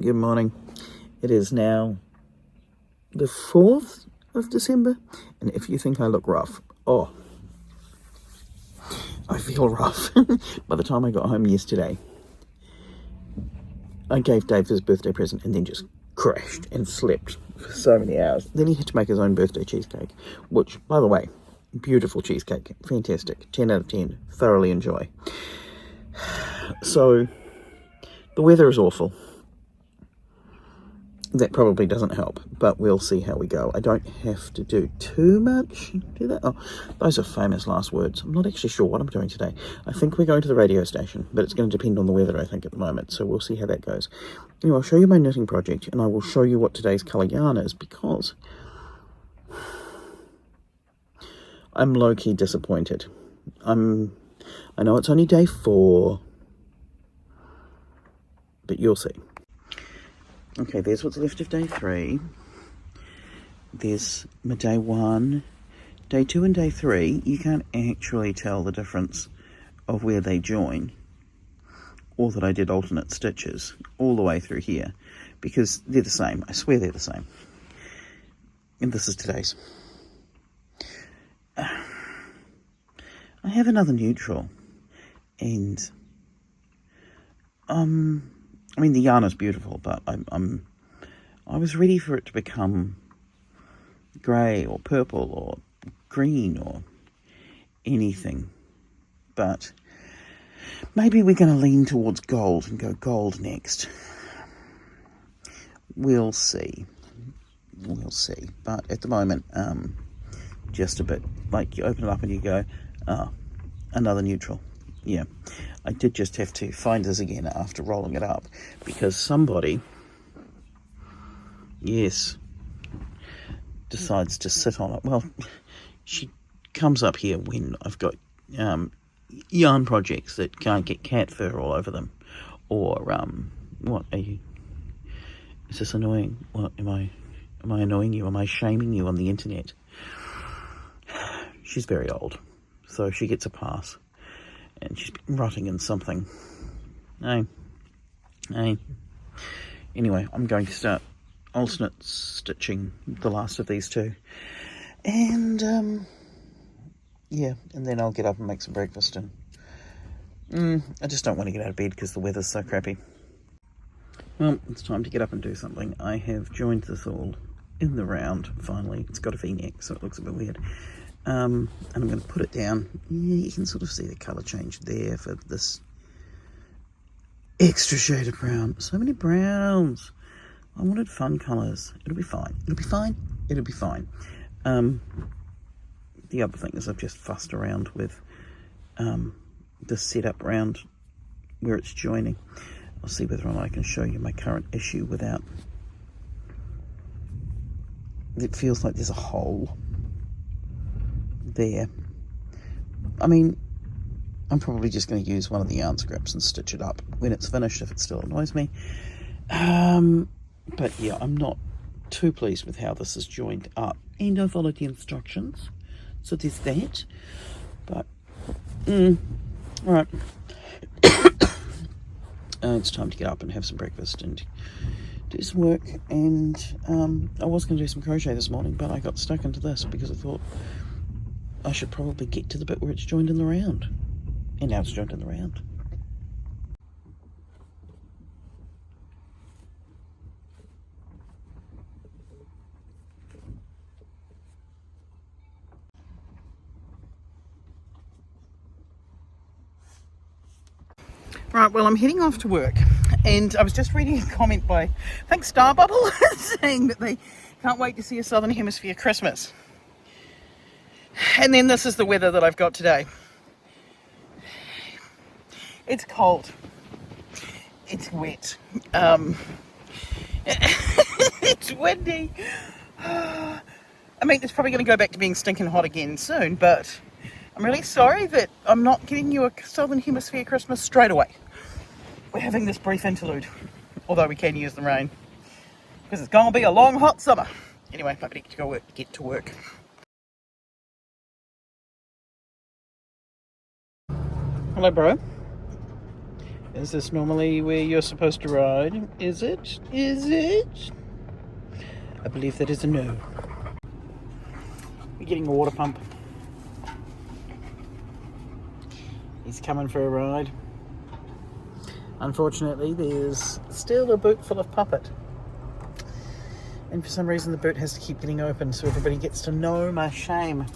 Good morning. It is now the 4th of December, and if you think I look rough, oh, I feel rough. By the time I got home yesterday, I gave Dave his birthday present and then just crashed and slept for so many hours. Then he had to make his own birthday cheesecake, which, by the way, beautiful cheesecake, fantastic, 10 out of 10, thoroughly enjoy. So, the weather is awful. That probably doesn't help, but we'll see how we go. I don't have to do too much. Do that? Oh, those are famous last words. I'm not actually sure what I'm doing today. I think we're going to the radio station, but it's going to depend on the weather, I think, at the moment. So we'll see how that goes. Anyway, I'll show you my knitting project, and I will show you what today's colour yarn is, because I'm low-key disappointed. I know it's only day 4, but you'll see. Okay, there's what's left of day 3. There's my day 1. Day 2 and day 3, you can't actually tell the difference of where they join, or that I did alternate stitches all the way through here, because they're the same. I swear they're the same. And this is today's. I have another neutral, and I mean, the yarn is beautiful, but I was ready for it to become grey or purple or green or anything. But maybe we're going to lean towards gold and go gold next. We'll see. We'll see. But at the moment, just a bit like you open it up and you go, oh, another neutral. Yeah, I did just have to find this again after rolling it up, because somebody, yes, decides to sit on it. Well, she comes up here when I've got yarn projects that can't get cat fur all over them, or what are you? Is this annoying? What am I annoying you? Am I shaming you on the internet? She's very old, so she gets a pass. And she's been rotting in something. Hey. Anyway, I'm going to start alternate stitching the last of these two. And, yeah, and then I'll get up and make some breakfast. And I just don't want to get out of bed because the weather's so crappy. Well, it's time to get up and do something. I have joined this all in the round, finally. It's got a V-neck, so it looks a bit weird. And I'm going to put it down. Yeah, you can sort of see the colour change there for this extra shade of brown. So many browns. I wanted fun colours. It'll be fine. It'll be fine. It'll be fine. The other thing is I've just fussed around with the setup around where it's joining. I'll see whether or not I can show you my current issue without... It feels like there's a hole there. I mean, I'm probably just going to use one of the yarn scraps and stitch it up when it's finished if it still annoys me. But yeah, I'm not too pleased with how this is joined up, and I followed the instructions, so there's that. But alright. It's time to get up and have some breakfast and do some work. And I was going to do some crochet this morning, but I got stuck into this because I thought I should probably get to the bit where it's joined in the round. And now it's joined in the round. Right, well, I'm heading off to work. And I was just reading a comment by, I think, Starbubble, saying that they can't wait to see a Southern Hemisphere Christmas. And then this is the weather that I've got today. It's cold. It's wet. It's windy. I mean, it's probably going to go back to being stinking hot again soon, but I'm really sorry that I'm not getting you a Southern Hemisphere Christmas straight away. We're having this brief interlude, although we can use the rain, because it's going to be a long, hot summer. Anyway, I better get to work. Hello, bro. Is this normally where you're supposed to ride? Is it? Is it? I believe that is a no. We're getting a water pump. He's coming for a ride. Unfortunately, there's still a boot full of puppet. And for some reason the boot has to keep getting open so everybody gets to know my shame.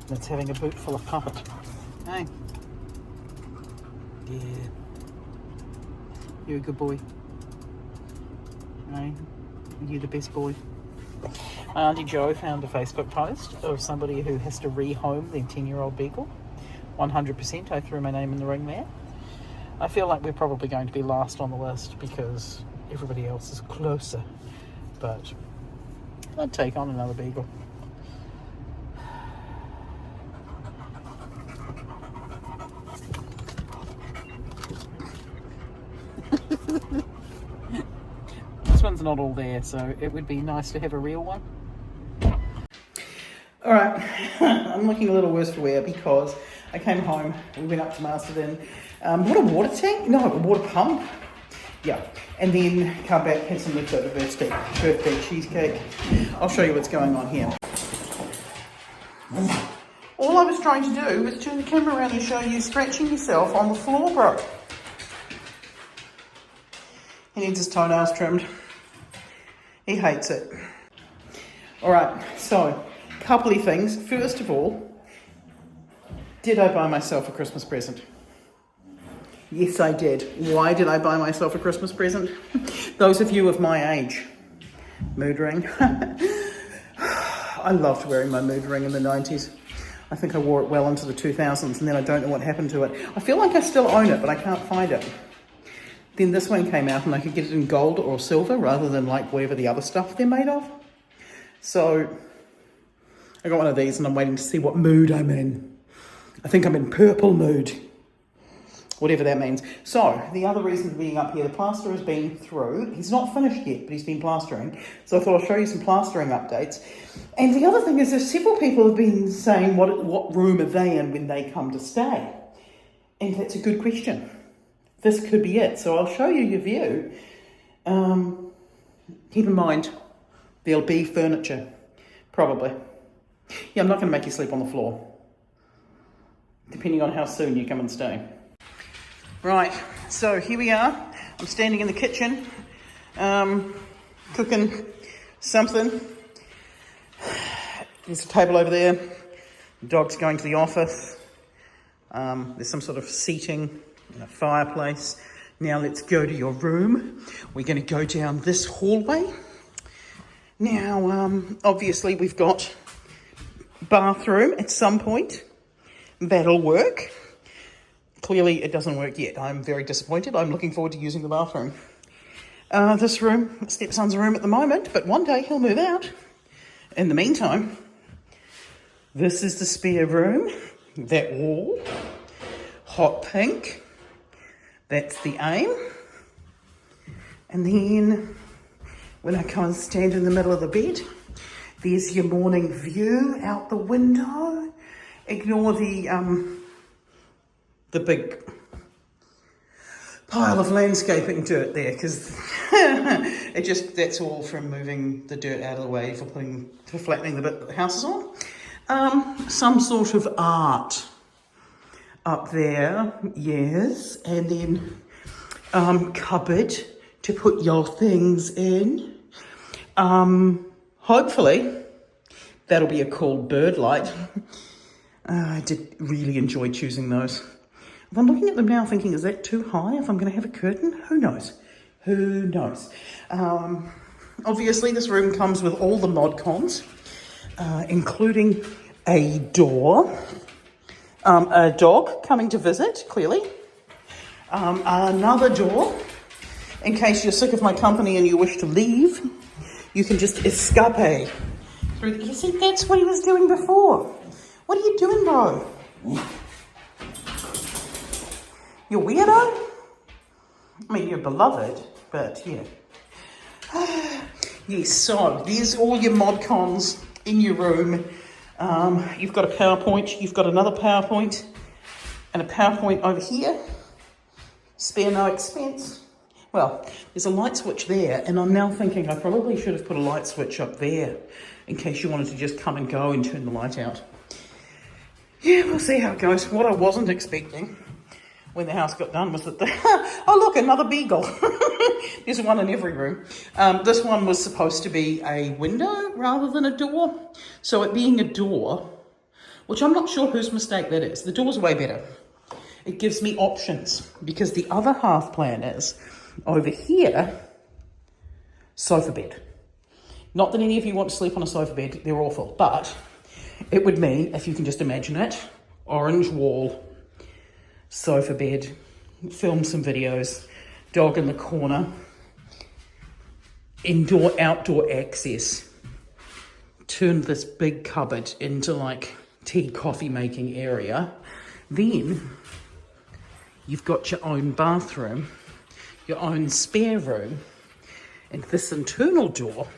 That's having a boot full of puppet. Hey. Yeah. You're a good boy. Hey. You're the best boy. My Auntie Jo found a Facebook post of somebody who has to rehome their 10-year-old beagle. 100% I threw my name in the ring there. I feel like we're probably going to be last on the list because everybody else is closer. But I'd take on another beagle. This one's not all there, so it would be nice to have a real one. Alright, I'm looking a little worse for wear because I came home, we went up to Masterton, bought a water tank? No, a water pump. Yeah, and then come back, had some leftover birthday cheesecake. I'll show you what's going on here. All I was trying to do was turn the camera around and show you scratching yourself on the floor, bro. He needs his toenails trimmed. He hates it. Alright, so, couple of things. First of all, did I buy myself a Christmas present? Yes, I did. Why did I buy myself a Christmas present? Those of you of my age. Mood ring. I loved wearing my mood ring in the 90s. I think I wore it well into the 2000s and then I don't know what happened to it. I feel like I still own it, but I can't find it. Then this one came out and I could get it in gold or silver rather than like whatever the other stuff they're made of. So I got one of these and I'm waiting to see what mood I'm in. I think I'm in purple mood. Whatever that means. So, the other reason for being up here, the plasterer has been through. He's not finished yet, but he's been plastering. So I thought I'll show you some plastering updates. And the other thing is there's several people have been saying what room are they in when they come to stay? And that's a good question. This could be it. So I'll show you your view. Keep in mind, there'll be furniture. Probably. Yeah, I'm not going to make you sleep on the floor. Depending on how soon you come and stay. Right, so here we are. I'm standing in the kitchen, cooking something. There's a table over there. The dog's going to the office. There's some sort of seating and a fireplace. Now let's go to your room. We're going to go down this hallway. Now, obviously we've got bathroom at some point. That'll work. Clearly, it doesn't work yet. I'm very disappointed. I'm looking forward to using the bathroom. This room, stepson's room at the moment, but one day he'll move out. In the meantime, this is the spare room. That wall, hot pink. That's the aim. And then, when I come and stand in the middle of the bed, there's your morning view out the window. Ignore the big pile of landscaping dirt there because that's all from moving the dirt out of the way for flattening the bit that the house is on. Some sort of art up there, yes, and then cupboard to put your things in. Hopefully that'll be a cool bird light. I did really enjoy choosing those. I'm looking at them now thinking, is that too high if I'm going to have a curtain? Who knows? Who knows? Obviously, this room comes with all the mod cons, including a door, a dog coming to visit, clearly, another door, in case you're sick of my company and you wish to leave, you can just escape through the... You see, that's what he was doing before. What are you doing, bro? You weirdo? I mean, you're beloved, but yeah. Yes, so there's all your mod cons in your room. You've got a PowerPoint, you've got another PowerPoint, and a PowerPoint over here. Spare no expense. Well, there's a light switch there, and I'm now thinking I probably should have put a light switch up there in case you wanted to just come and go and turn the light out. Yeah, we'll see how it goes. What I wasn't expecting when the house got done was that oh look, another beagle. There's one in every room. This one was supposed to be a window rather than a door. So it being a door, which I'm not sure whose mistake that is. The door's way better. It gives me options, because the other half plan is over here, sofa bed. Not that any of you want to sleep on a sofa bed, they're awful, but it would mean, if you can just imagine it, orange wall, sofa bed, film some videos, dog in the corner, indoor, outdoor access, turn this big cupboard into like tea, coffee making area. Then you've got your own bathroom, your own spare room, and this internal door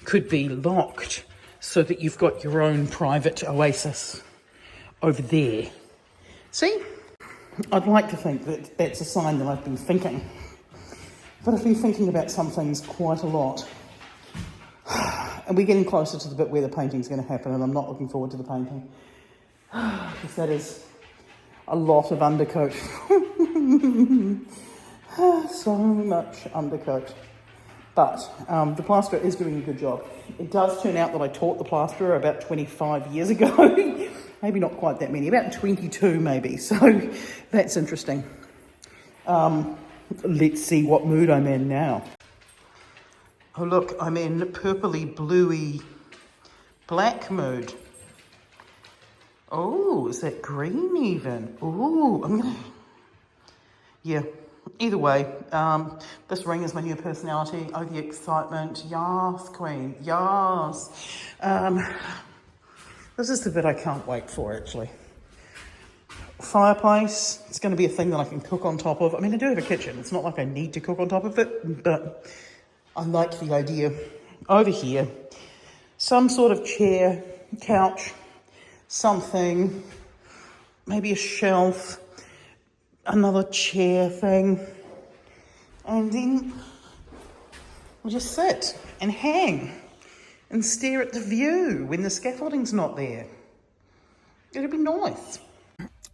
could be locked so that you've got your own private oasis over there. See? I'd like to think that that's a sign that I've been thinking. But I've been thinking about some things quite a lot. And we're getting closer to the bit where the painting's going to happen, and I'm not looking forward to the painting. Because that is a lot of undercoat. So much undercoat. But the plasterer is doing a good job. It does turn out that I taught the plasterer about 25 years ago. Maybe not quite that many, about 22 maybe. So that's interesting. Let's see what mood I'm in now. Oh look, I'm in purpley bluey black mood. Oh, is that green even? Oh, I'm gonna... Yeah, either way, this ring is my new personality. Oh, the excitement. Yas, queen, yas. This is the bit I can't wait for, actually. Fireplace, it's going to be a thing that I can cook on top of. I mean, I do have a kitchen. It's not like I need to cook on top of it, but I like the idea. Over here, some sort of chair, couch, something, maybe a shelf, another chair thing, and then we'll just sit and hang and stare at the view when the scaffolding's not there. It'll be nice.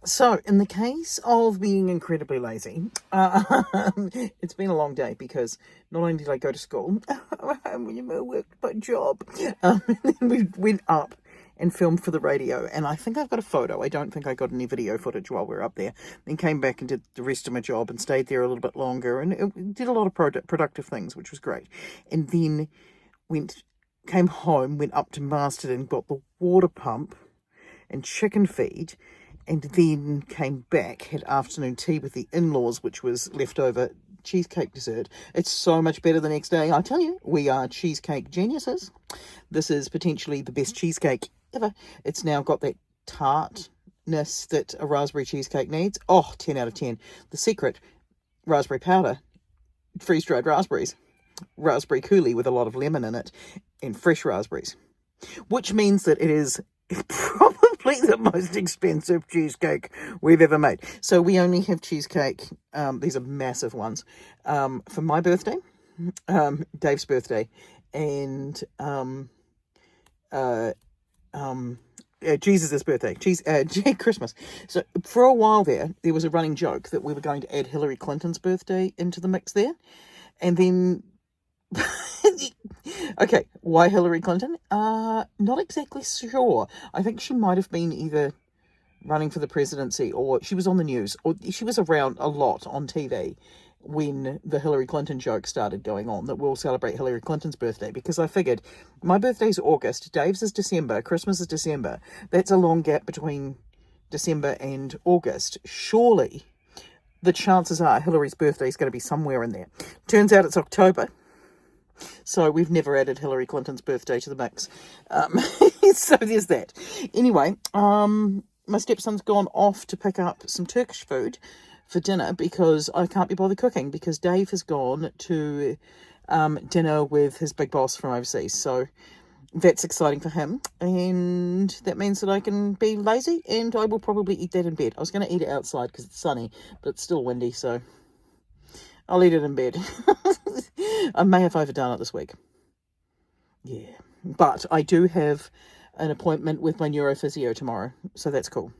So, in the case of being incredibly lazy, it's been a long day because not only did I go to school, I worked my job, and then we went up and filmed for the radio, and I think I've got a photo. I don't think I got any video footage while we were up there. Then came back and did the rest of my job and stayed there a little bit longer, and it did a lot of productive things, which was great. And then came home, went up to Masterton, got the water pump and chicken feed, and then came back, had afternoon tea with the in-laws, which was leftover cheesecake dessert. It's so much better the next day. I tell you, we are cheesecake geniuses. This is potentially the best cheesecake ever. It's now got that tartness that a raspberry cheesecake needs. Oh, 10 out of 10. The secret, raspberry powder, freeze-dried raspberries, raspberry coulis with a lot of lemon in it, and fresh raspberries. Which means that it is probably the most expensive cheesecake we've ever made. So we only have cheesecake, these are massive ones, for my birthday, Dave's birthday, and Jesus' birthday, Christmas. So for a while there was a running joke that we were going to add Hillary Clinton's birthday into the mix there, and then okay, why Hillary Clinton? Not exactly sure. I think she might have been either running for the presidency, or she was on the news, or she was around a lot on TV when the Hillary Clinton joke started going on, that we'll celebrate Hillary Clinton's birthday, because I figured my birthday's August, Dave's is December, Christmas is December. That's a long gap between December and August. Surely the chances are Hillary's birthday is going to be somewhere in there. Turns out it's October. So we've never added Hillary Clinton's birthday to the mix. So there's that. Anyway, my stepson's gone off to pick up some Turkish food for dinner because I can't be bothered cooking, because Dave has gone to dinner with his big boss from overseas. So that's exciting for him. And that means that I can be lazy, and I will probably eat that in bed. I was going to eat it outside because it's sunny, but it's still windy, so I'll eat it in bed. I may have overdone it this week. Yeah. But I do have an appointment with my neurophysio tomorrow, so that's cool.